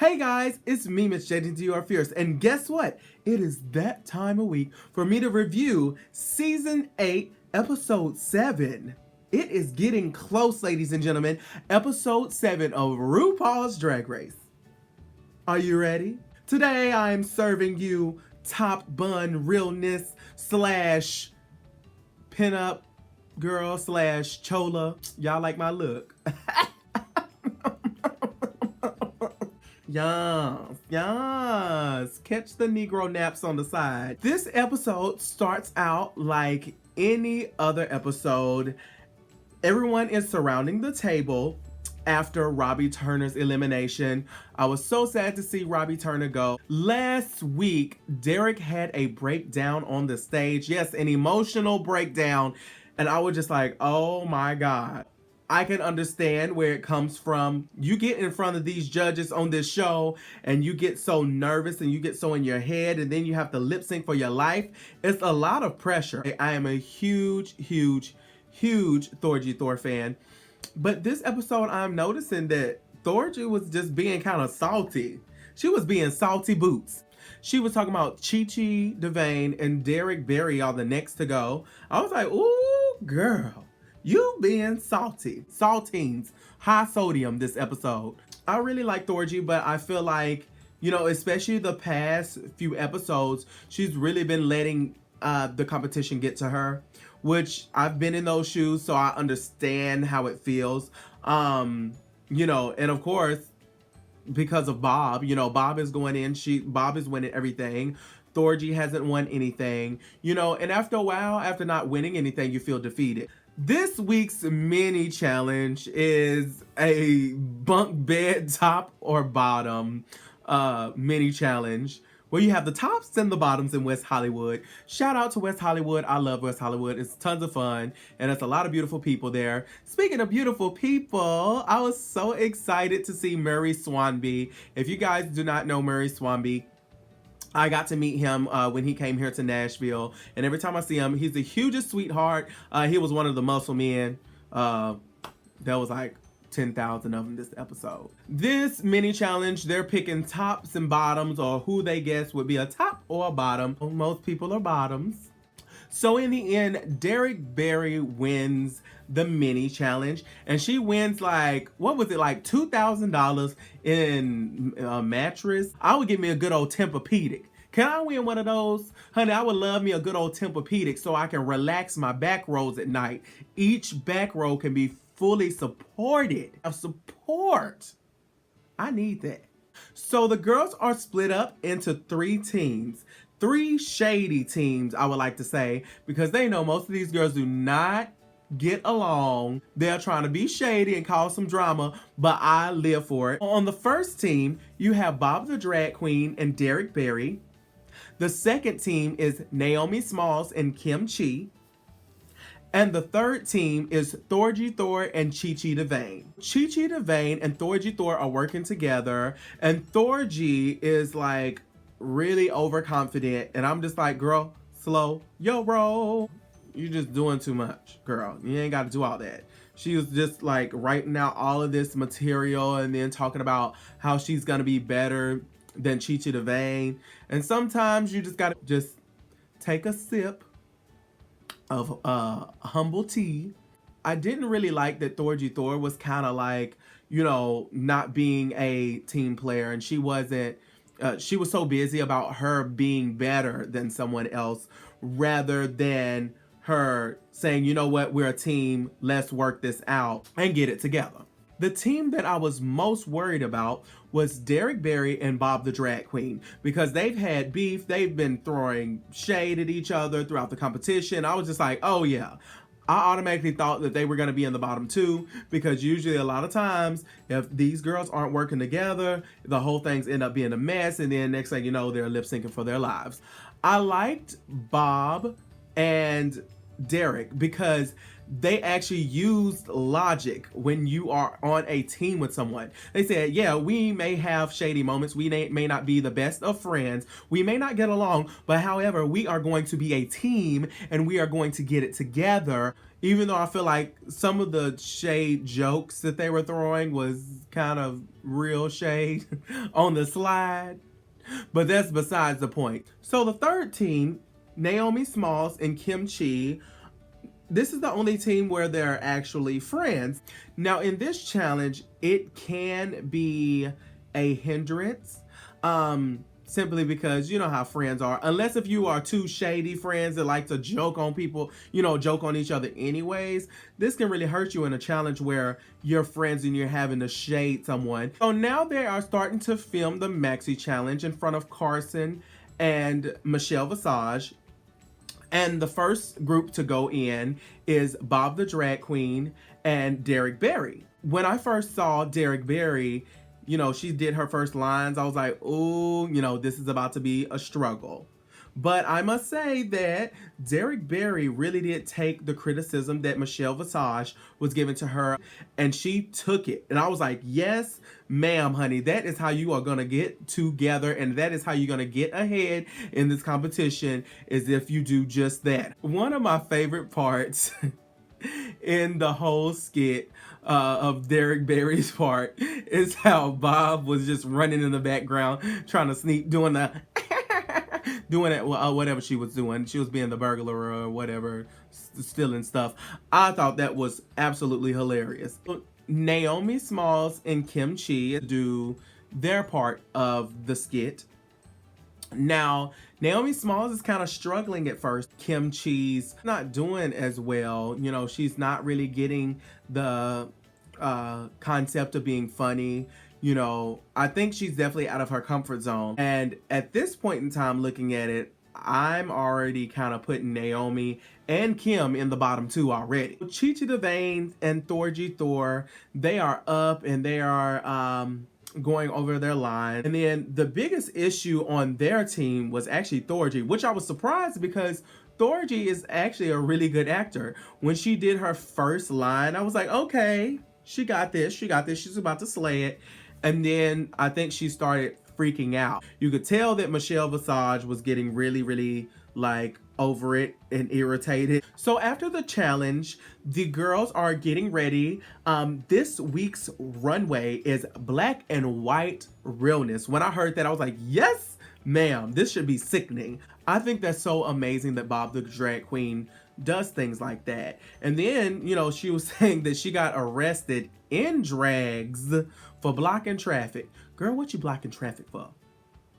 Hey guys, it's me, Miss Jaidynn, your Fierce, and guess what? It is that time of week for me to review Season 8, Episode 7. It is getting close, ladies and gentlemen. Episode 7 of RuPaul's Drag Race. Are you ready? Today I am serving you top bun realness slash pinup girl slash chola. Y'all like my look? Yes. Catch the Negro naps on the side. This episode starts out like any other episode. Everyone is surrounding the table after Robbie Turner's elimination. I was so sad to see Robbie Turner go. Last week, Derek had a breakdown on the stage. Yes, an emotional breakdown. And I was just like, oh my God. I can understand where it comes from. You get in front of these judges on this show and you get so nervous and you get so in your head and then you have to lip sync for your life. It's a lot of pressure. I am a huge Thorgy Thor fan. But this episode, I'm noticing that Thorgy was just being kind of salty. She was being salty boots. She was talking about Chi-Chi DeVayne and Derek Barry are the next to go. I was like, ooh, girl. You being salty. Saltines. High sodium this episode. I really like Thorgy, but I feel like, you know, especially the past few episodes, she's really been letting the competition get to her, which I've been in those shoes, so I understand how it feels. You know, and of course, because of Bob, you know, Bob is going in, Bob is winning everything. Thorgy hasn't won anything, you know, and after a while, after not winning anything, you feel defeated. This week's mini challenge is a bunk bed top or bottom mini challenge where you have the tops and the bottoms in West Hollywood. Shout out to West Hollywood. I love West Hollywood. It's tons of fun and it's a lot of beautiful people there. Speaking of beautiful people, I was so excited to see Murray Swanby. If you guys do not know Murray Swanby, I got to meet him when he came here to Nashville, and every time I see him, he's the hugest sweetheart. He was one of the muscle men. There was like 10,000 of them this episode. This mini challenge, they're picking tops and bottoms, or who they guess would be a top or a bottom. Most people are bottoms. So in the end, Derek Barry wins the mini challenge, and she wins like, what was it, like $2,000 in a mattress? I would give me a good old Tempur-Pedic. Can I win one of those? Honey, I would love me a good old Tempur-Pedic so I can relax my back rows at night. Each back row can be fully supported. Of support. I need that. So the girls are split up into 3 teams. 3 shady teams, I would like to say, because they know most of these girls do not get along. They're trying to be shady and cause some drama, but I live for it. On the first team, you have Bob the Drag Queen and Derek Barry. The second team is Naomi Smalls and Kim Chi. And the third team is Thorgy Thor and Chi-Chi DeVayne. Chi-Chi DeVayne and Thorgy Thor are working together, and Thorgy is like really overconfident, and I'm just like, girl, slow your roll. You're just doing too much, girl. You ain't got to do all that. She was just like writing out all of this material and then talking about how she's gonna be better than Chi-Chi DeVayne. And sometimes you just gotta just take a sip of humble tea. I didn't really like that Thorgy Thor was kind of like, you know, not being a team player, and she wasn't. She was so busy about her being better than someone else rather than her saying, you know what, we're a team, let's work this out and get it together. The team that I was most worried about was Derek Barry and Bob the Drag Queen, because they've had beef. They've been throwing shade at each other throughout the competition. I was just like, oh yeah. I automatically thought that they were going to be in the bottom 2, because usually a lot of times if these girls aren't working together, the whole thing's end up being a mess, and then next thing you know, they're lip syncing for their lives. I liked Bob and Derek because they actually used logic when you are on a team with someone. They said, yeah, we may have shady moments. We may not be the best of friends. We may not get along, but however, we are going to be a team and we are going to get it together Even though I feel like some of the shade jokes that they were throwing was kind of real shade on the slide. But that's besides the point. So the third team, Naomi Smalls and Kim Chi, this is the only team where they're actually friends. Now in this challenge, it can be a hindrance. Simply because you know how friends are. Unless if you are two shady friends that like to joke on people, you know, joke on each other anyways, this can really hurt you in a challenge where you're friends and you're having to shade someone. So now they are starting to film the Maxi challenge in front of Carson and Michelle Visage. And the first group to go in is Bob the Drag Queen and Derek Barry. When I first saw Derek Barry, you know, she did her first lines, I was like, oh, you know, this is about to be a struggle. But I must say that Derek Barry really did take the criticism that Michelle Visage was giving to her, and she took it. And I was like, yes, ma'am, honey, that is how you are going to get together, and that is how you're going to get ahead in this competition, is if you do just that. One of my favorite parts in the whole skit of Derek Barry's part is how Bob was just running in the background trying to sneak, doing the doing it, whatever she was doing. She was being the burglar or whatever, stealing stuff. I thought that was absolutely hilarious. Naomi Smalls and Kim Chi do their part of the skit. Now, Naomi Smalls is kind of struggling at first. Kim Chi's not doing as well. You know, she's not really getting the concept of being funny. You know, I think she's definitely out of her comfort zone. And at this point in time, looking at it, I'm already kind of putting Naomi and Kim in the bottom two already. Chi Chi DeVayne and Thorgy Thor, they are up and they are going over their line. And then the biggest issue on their team was actually Thorgy, which I was surprised because Thorgy is actually a really good actor. When she did her first line, I was like, okay, she got this, she's about to slay it. And then I think she started freaking out. You could tell that Michelle Visage was getting really like over it and irritated. So after the challenge, the girls are getting ready. This week's runway is black and white realness. When I heard that, I was like, yes, ma'am, this should be sickening. I think that's so amazing that Bob the Drag Queen does things like that. And then, you know, she was saying that she got arrested in drags for blocking traffic. Girl, what you blocking traffic for?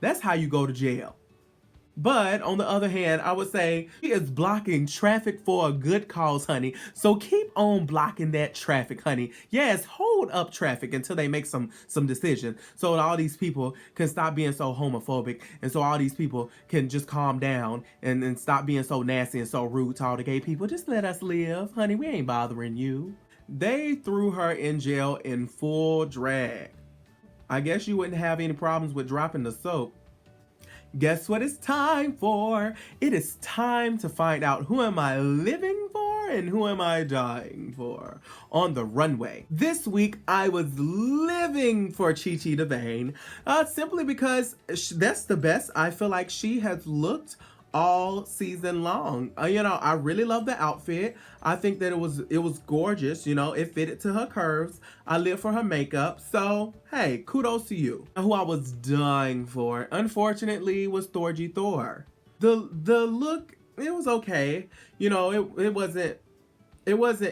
That's how you go to jail. But on the other hand, I would say she is blocking traffic for a good cause, honey. So keep on blocking that traffic, honey. Yes, hold up traffic until they make some decision, so that all these people can stop being so homophobic, and so all these people can just calm down and stop being so nasty and so rude to all the gay people. Just let us live, honey. We ain't bothering you. They threw her in jail in full drag. I guess you wouldn't have any problems with dropping the soap. Guess what it's time for? It is time to find out who am I living for and who am I dying for on the runway. This week, I was living for Chi Chi DeVayne, simply because that's the best I feel like she has looked all season long. You know, I really love the outfit. I think that it was gorgeous. You know, it fitted to her curves. I live for her makeup. So hey, kudos to you. Who I was dying for, unfortunately, was Thorgy Thor. The look, it was okay. You know, it wasn't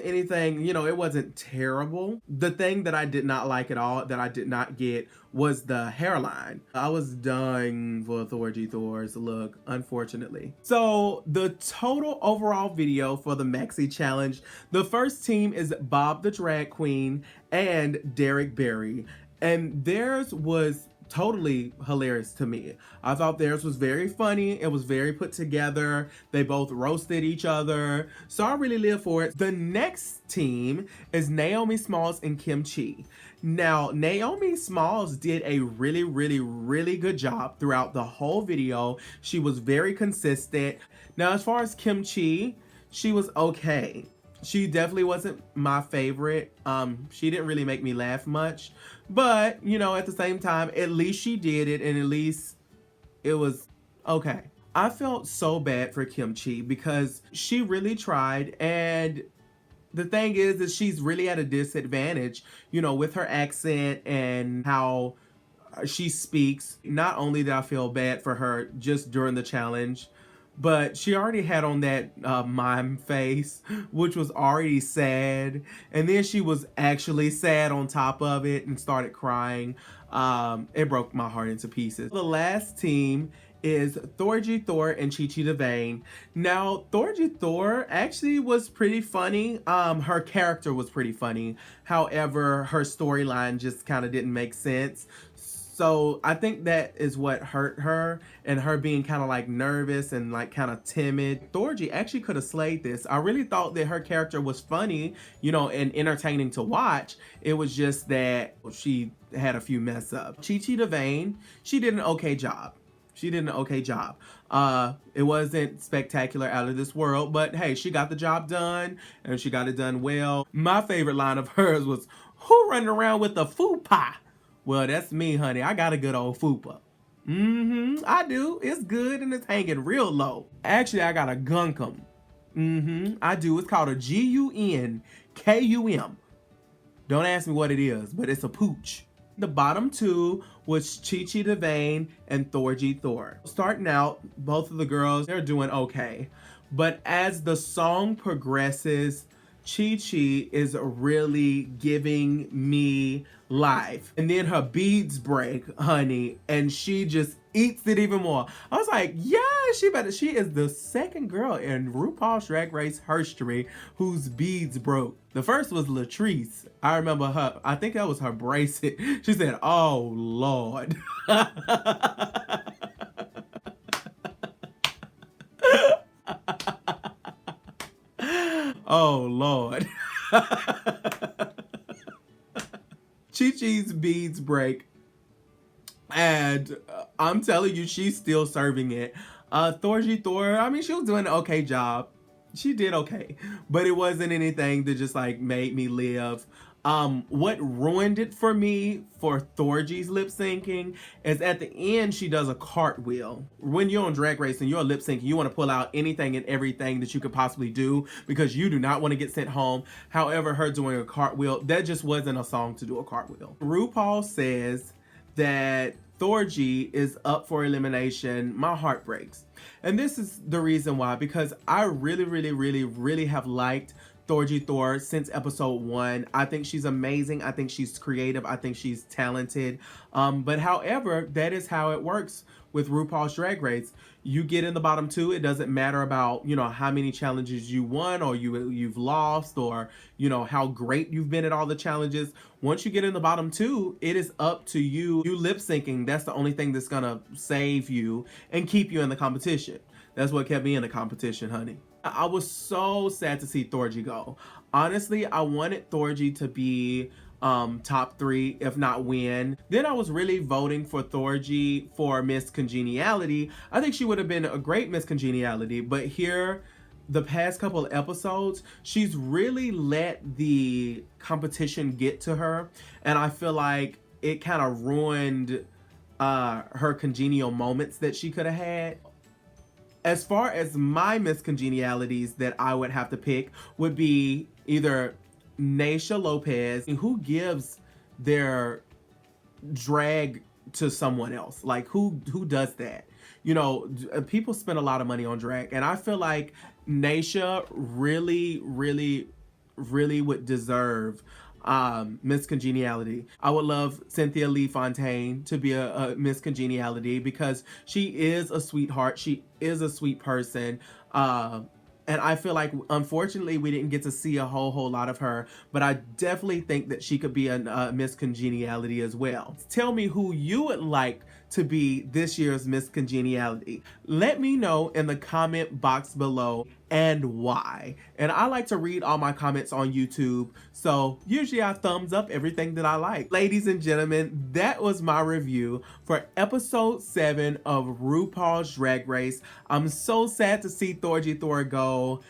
anything, you know, it wasn't terrible. The thing that I did not like at all, that I did not get, was the hairline. I was dying for Thorgy Thor's look, unfortunately. So the total overall video for the Maxi challenge, the first team is Bob the Drag Queen and Derek Barry. And theirs was totally hilarious to me. I thought theirs was very funny. It was very put together. They both roasted each other. So I really live for it. The next team is Naomi Smalls and Kim Chi. Now, Naomi Smalls did a really good job throughout the whole video. She was very consistent. Now, as far as Kim Chi, she was okay. She definitely wasn't my favorite. She didn't really make me laugh much. But, you know, at the same time, at least she did it, and at least it was okay. I felt so bad for Kim Chi because she really tried, and the thing is she's really at a disadvantage, you know, with her accent and how she speaks. Not only did I feel bad for her just during the challenge, but she already had on that mime face, which was already sad. And then she was actually sad on top of it and started crying. It broke my heart into pieces. The last team is Thorgy Thor and Chi Chi DeVayne. Now, Thorgy Thor actually was pretty funny. Her character was pretty funny. However, her storyline just kind of didn't make sense. So I think that is what hurt her, and her being kind of like nervous and like kind of timid. Thorgy actually could have slayed this. I really thought that her character was funny, you know, and entertaining to watch. It was just that she had a few mess ups. Chi Chi DeVayne, she did an okay job. She did an okay job. It wasn't spectacular, out of this world, but hey, she got the job done, and she got it done well. My favorite line of hers was, "Who running around with a fupa?" Well, that's me, honey. I got a good old fupa. I do. It's good and it's hanging real low. Actually, I got a gunkum. I do. It's called a Gunkum. Don't ask me what it is, but it's a pooch. The bottom two was Chi Chi DeVayne and Thorgy Thor. Starting out, both of the girls, they're doing okay. But as the song progresses, Chi Chi is really giving me life. And then her beads break, honey, and she just eats it even more. I was like, yeah, she is the second girl in RuPaul's Drag Race history whose beads broke. The first was Latrice. I remember her, I think that was her bracelet. She said, "Oh, Lord." Oh, Lord. Chi-Chi's beads break, and I'm telling you, she's still serving it. Thorgy Thor, I mean, she was doing an okay job. She did okay, but it wasn't anything that just like made me live. What ruined it for me for Thorgy's lip syncing is at the end she does a cartwheel. When you're on Drag Race and you're lip syncing, you want to pull out anything and everything that you could possibly do because you do not want to get sent home. However, her doing a cartwheel, that just wasn't a song to do a cartwheel. RuPaul says that Thorgy is up for elimination. My heart breaks. And this is the reason why, because I really have liked Thorgy Thor since episode 1. I think she's amazing. I think she's creative. I think she's talented. But however, that is how it works with RuPaul's Drag Race. You get in the bottom two, it doesn't matter about, you know, how many challenges you won or you've lost, or, you know, how great you've been at all the challenges. Once you get in the bottom two, it is up to you. You lip syncing, that's the only thing that's gonna save you and keep you in the competition. That's what kept me in the competition, honey. I was so sad to see Thorgy go. Honestly, I wanted Thorgy to be top 3, if not win. Then I was really voting for Thorgy for Miss Congeniality. I think she would have been a great Miss Congeniality, but here, the past couple of episodes, she's really let the competition get to her, and I feel like it kind of ruined her congenial moments that she could have had. As far as my Miss Congenialities that I would have to pick would be either Naysha Lopez, who gives their drag to someone else. Like, who does that? You know, people spend a lot of money on drag, and I feel like Naysha really would deserve Miss Congeniality. I would love Cynthia Lee Fontaine to be a Miss Congeniality because she is a sweetheart. She is a sweet person. And I feel like, unfortunately, we didn't get to see a whole lot of her, but I definitely think that she could be a Miss Congeniality as well. Tell me who you would like to be this year's Miss Congeniality. Let me know in the comment box below and why. And I like to read all my comments on YouTube, so usually I thumbs up everything that I like. Ladies and gentlemen, that was my review for episode 7 of RuPaul's Drag Race. I'm so sad to see Thorgy Thor go.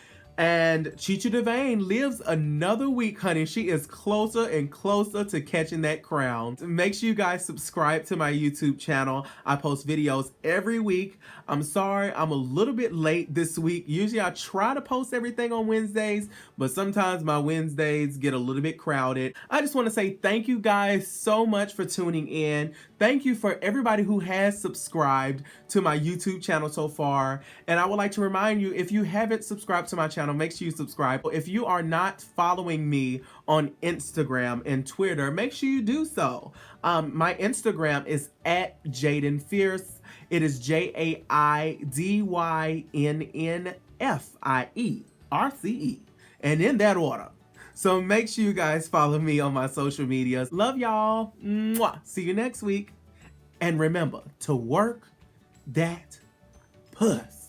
And Chichi Devane lives another week, honey. She is closer and closer to catching that crown. Make sure you guys subscribe to my YouTube channel. I post videos every week. I'm sorry, I'm a little bit late this week. Usually I try to post everything on Wednesdays, but sometimes my Wednesdays get a little bit crowded. I just want to say thank you guys so much for tuning in. Thank you for everybody who has subscribed to my YouTube channel so far. And I would like to remind you, if you haven't subscribed to my channel, make sure you subscribe. If you are not following me on Instagram and Twitter, make sure you do so. My Instagram is at Jaidynn Fierce. It is JAIDYNNFIERCE. And in that order. So make sure you guys follow me on my social medias. Love y'all. Mwah. See you next week. And remember to work that puss.